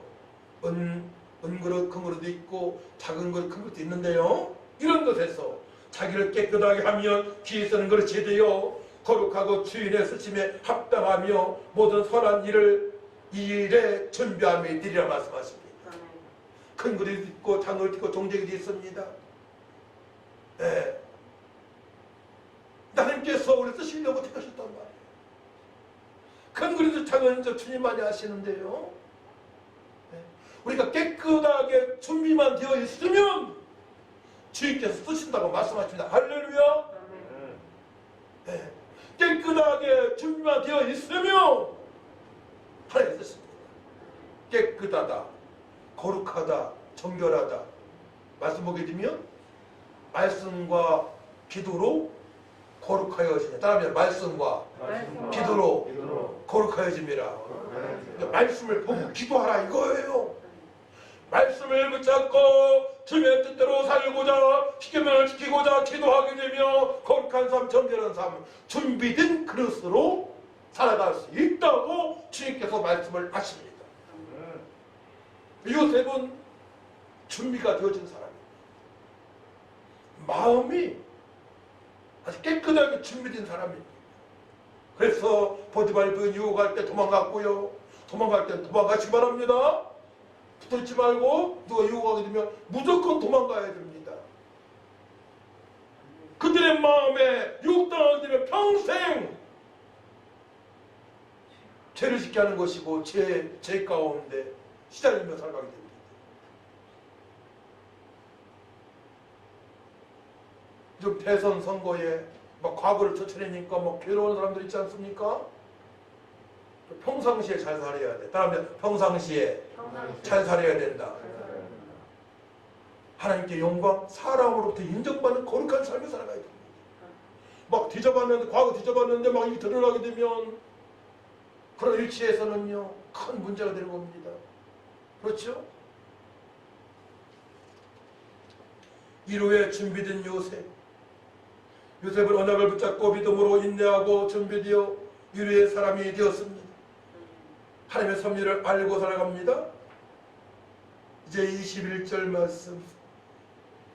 은그릇 큰 그릇도 있고 작은 그릇 큰 그릇도 있는데요. 이런 것에서 자기를 깨끗하게 하면 귀에 쓰는 그릇이 되어 거룩하고 주인의 쓰심에 합당하며 모든 선한 일에 준비함이 되리라 말씀하십니다. 큰 그릇도 있고 작은 그릇도 있고 종제기도 있습니다. 네. 하나님께서 우리를 쓰시려고 택하셨단 말이에요. 큰 그릇도 작은 그릇도 주님만이 하시는데요. 네. 우리가 깨끗하게 준비만 되어 있으면 주님께서 쓰신다고 말씀하십니다. 할렐루야. 네. 깨끗하게 준비만 되어 있으면 하나님 쓰십니다. 깨끗하다, 거룩하다, 정결하다 말씀 보게 되면 말씀과 기도로 거룩하여지냐. 따라하면 말씀과 기도로 거룩하여집니다. 말씀을 보고 기도하라 이거예요. 말씀을 붙잡고 주님의 뜻대로 살고자 십계명을 지키고자 기도하게 되며 거룩한 삶, 정결한 삶, 준비된 그릇으로 살아갈 수 있다고 주님께서 말씀을 하십니다. 요셉은 준비가 되어진 사람입니다. 마음이 아주 깨끗하게 준비된 사람입니다. 그래서 보디발이 부인 유혹할 때 도망갔고요. 도망갈 때 도망가시기 바랍니다. 붙어있지 말고 누가 유혹하게 되면 무조건 도망가야 됩니다. 그들의 마음에 유혹당하게 되면 평생 죄를 짓게 하는 것이고 죄 가운데 시달리며 살아가게 됩니다. 요즘 대선 선거에 막 과거를 쫓아내니까 막 괴로운 사람들 있지 않습니까? 평상시에 잘 살아야 돼. 다음에 평상시에 잘 살아야 된다. 하나님께 영광, 사람으로부터 인정받는 거룩한 삶을 살아가야 됩니다. 막 뒤져봤는데, 과거 뒤져봤는데 막 이게 드러나게 되면 그런 일치에서는요 큰 문제가 되는 겁니다. 그렇죠? 이루에 준비된 요셉은 언약을 붙잡고 믿음으로 인내하고 준비되어 유리의 사람이 되었습니다. 하나님의 섭리를 알고 살아갑니다. 이제 21절 말씀,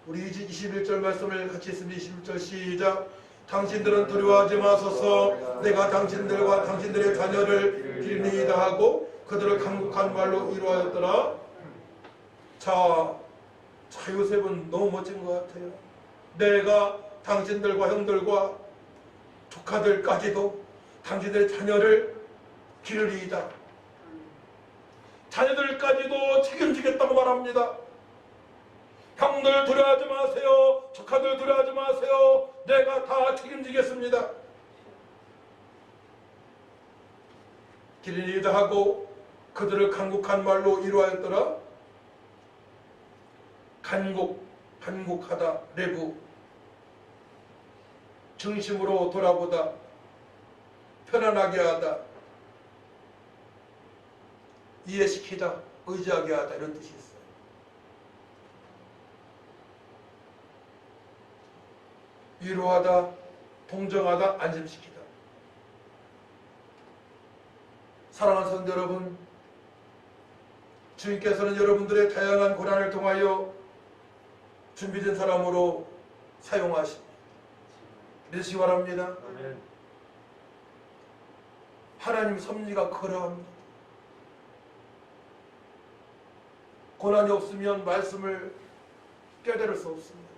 우리 21절 말씀을 같이 읽습니다. 21절 시작. 당신들은 두려워하지 마소서. 내가 당신들과 당신들의 자녀를 기르리이다 하고 그들을 강국한 말로 이루하였더라. 자, 요셉은 너무 멋진 것 같아요. 내가 당신들과 형들과 조카들까지도 당신들의 자녀를 기르리이다. 자녀들까지도 책임지겠다고 말합니다. 형들 두려워하지 마세요. 조카들 두려워하지 마세요. 내가 다 책임지겠습니다. 기르리이다 하고 그들을 간곡한 말로 이루하였더라. 간곡하다, 레부. 중심으로 돌아보다, 편안하게 하다, 이해시키다, 의지하게 하다 이런 뜻이 있어요. 위로하다, 동정하다, 안심시키다. 사랑하는 성도 여러분, 주님께서는 여러분들의 다양한 고난을 통하여 준비된 사람으로 사용하십니다. 믿으시기 바랍니다. 아멘. 하나님 섭리가 그러합니다. 고난이 없으면 말씀을 깨달을 수 없습니다.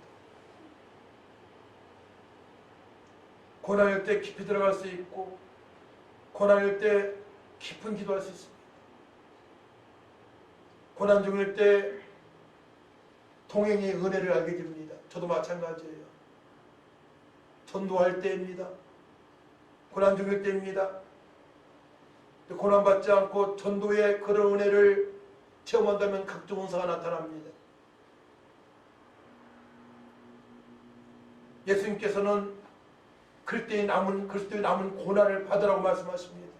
고난일 때 깊이 들어갈 수 있고 고난일 때 깊은 기도할 수 있습니다. 고난 중일 때 동행의 은혜를 알게 됩니다. 저도 마찬가지예요. 전도할 때입니다. 고난 중일 때입니다. 고난받지 않고 전도의 그런 은혜를 체험한다면 각종 은사가 나타납니다. 예수님께서는 그리스도의 남은 고난을 받으라고 말씀하십니다.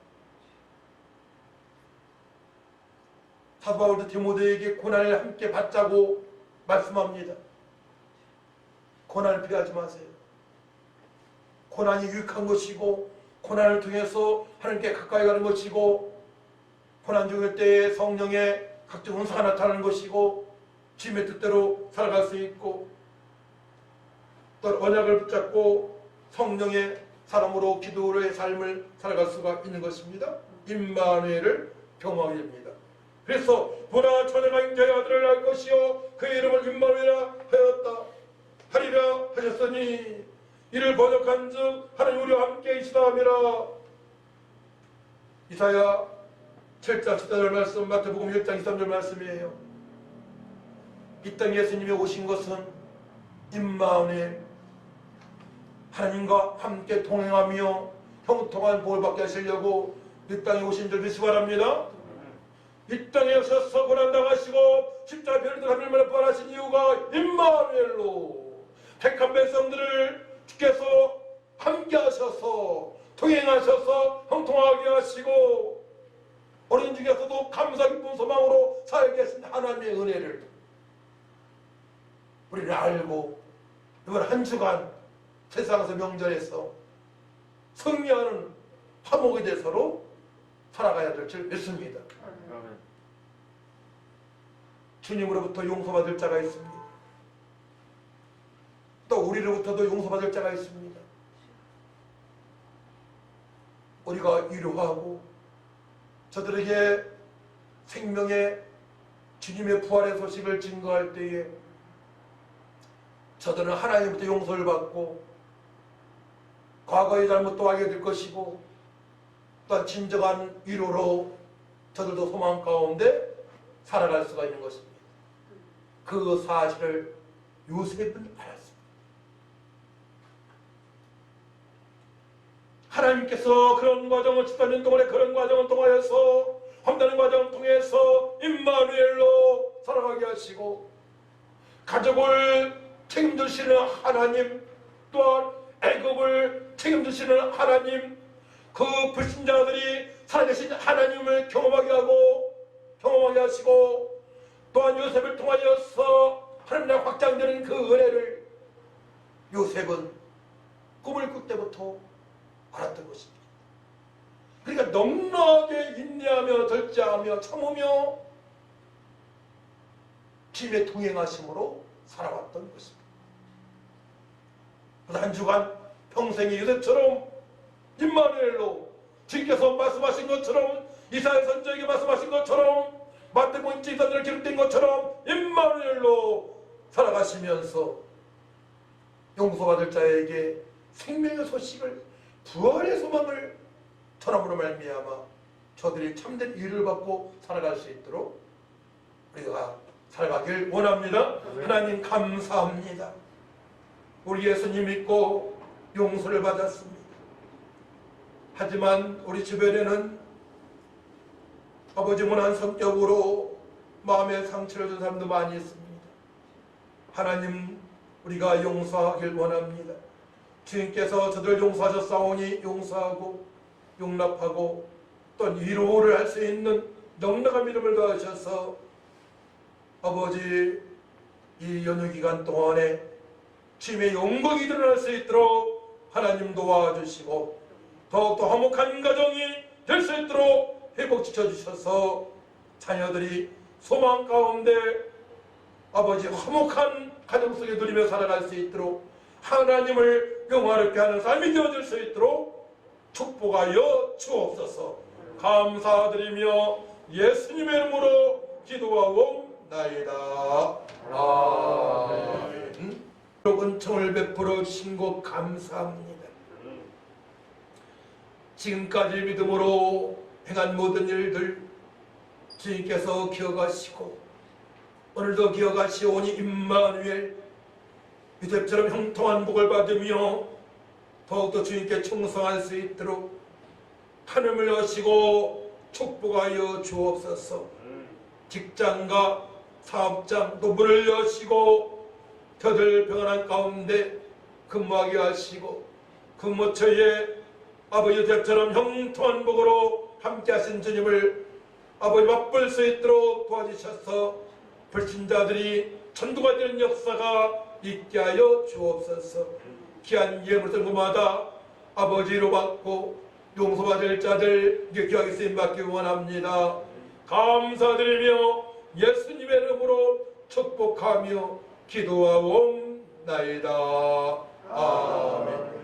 사도 바울도 디모데에게 고난을 함께 받자고 말씀합니다. 고난을 피하지 마세요. 고난이 유익한 것이고 고난을 통해서 하나님께 가까이 가는 것이고 고난 중일 때에 성령의 각종 은사가 나타나는 것이고 주님의 뜻대로 살아갈 수 있고 또 언약을 붙잡고 성령의 사람으로 기도의 삶을 살아갈 수가 있는 것입니다. 임마누엘을 경험하게 됩니다. 그래서 보라 처녀가 인자의 아들을 낳을 것이요 그의 이름을 임마누엘이라 하리라 하셨으니 이를 번역한즉 하나님 우리와 함께 있으다 함이라. 이사야 7장 14절 말씀, 마태복음 1장 23절 말씀이에요. 이 땅에 예수님이 오신 것은 임마누엘, 하나님과 함께 동행하며 형통한 복을 받게 하시려고 이 땅에 오신 줄 믿으시기 바랍니다. 이 땅에 오셔서 고난당하시고 십자가 별들 하늘만에 부활하신 이유가 임마누엘로 택한 백성들을 주께서 함께 하셔서 동행하셔서 형통하게 하시고 어린 중에서도 감사 기쁜 소망으로 살게 하신 하나님의 은혜를 우리는 알고 이번 한 주간 세상에서 명절에서 승리하는 화목의 대서로 살아가야 될 줄 믿습니다. 아멘. 주님으로부터 용서받을 자가 있습니다. 또 우리로부터도 용서받을 자가 있습니다. 우리가 위로하고 저들에게 생명의 주님의 부활의 소식을 증거할 때에 저들은 하나님부터 용서를 받고 과거의 잘못도 알게 될 것이고 또한 진정한 위로로 저들도 소망 가운데 살아갈 수가 있는 것입니다. 그 사실을 요셉은 알았습니다. 하나님께서 그런 과정을 14년 동안의 그런 과정을 통하여서 함께하는 과정을 통해서 임마누엘로 살아가게 하시고 가족을 책임지시는 하나님, 또한 애굽을 책임지시는 하나님, 그 불신자들이 살아계신 하나님을 경험하게 하시고 또한 요셉을 통하여서 하나님의 확장되는 그 은혜를 요셉은 꿈을 꿀 때부터 알았던 것입니다. 그러니까 넉넉하게 인내하며 절제하며 참으며 주님의 동행하심으로 살아왔던 것입니다. 그래서 한 주간 평생의 요셉처럼 임마누엘로 주님께서 말씀하신 것처럼 이사야 선지자에게 말씀하신 것처럼 마태복음 1장에 기록된 것처럼 임마누엘로 살아가시면서 용서받을 자에게 생명의 소식을 부활의 소망을 전함으로 말미암아 저들이 참된 위를 받고 살아갈 수 있도록 우리가 살아가길 원합니다. 하나님 감사합니다. 우리 예수님 믿고 용서를 받았습니다. 하지만 우리 주변에는 아버지 무난 성격으로 마음에 상처를 준 사람도 많이 있습니다. 하나님 우리가 용서하길 원합니다. 주님께서 저들을 용서하셨사오니 용서하고 용납하고 또 위로를 할 수 있는 넉넉한 믿음을 더하셔서 아버지 이 연휴 기간 동안에 주님의 영광이 드러날 수 있도록 하나님 도와주시고 더욱더 화목한 가정이 될 수 있도록 회복시켜 주셔서 자녀들이 소망 가운데 아버지 화목한 가정 속에 누리며 살아갈 수 있도록 하나님을 영화롭게 하는 삶이 되어질 수 있도록 축복하여 주옵소서. 감사드리며 예수님의 이름으로 기도하옵나이다. 아멘. 은총을 베풀어 주신 것 감사합니다. 지금까지 믿음으로 행한 모든 일들 주님께서 기억하시고 오늘도 기억하시오니 임마누엘 유대처럼 형통한 복을 받으며 더욱더 주님께 충성할 수 있도록 하늘을 여시고 축복하여 주옵소서. 직장과 사업장 또 문을 여시고 저들 평안한 가운데 근무하게 하시고 근무처에 아버지 유대처럼 형통한 복으로 함께 하신 주님을 아버지 맛볼 수 있도록 도와주셔서 불신자들이 전도가 되는 역사가 있게 하여 주옵소서. 귀한 예물을 든 곳마다 아버지로 받고 용서받을 자들 귀하게 쓰임받기 원합니다. 감사드리며 예수님의 이름으로 축복하며 기도하옵나이다. 아멘.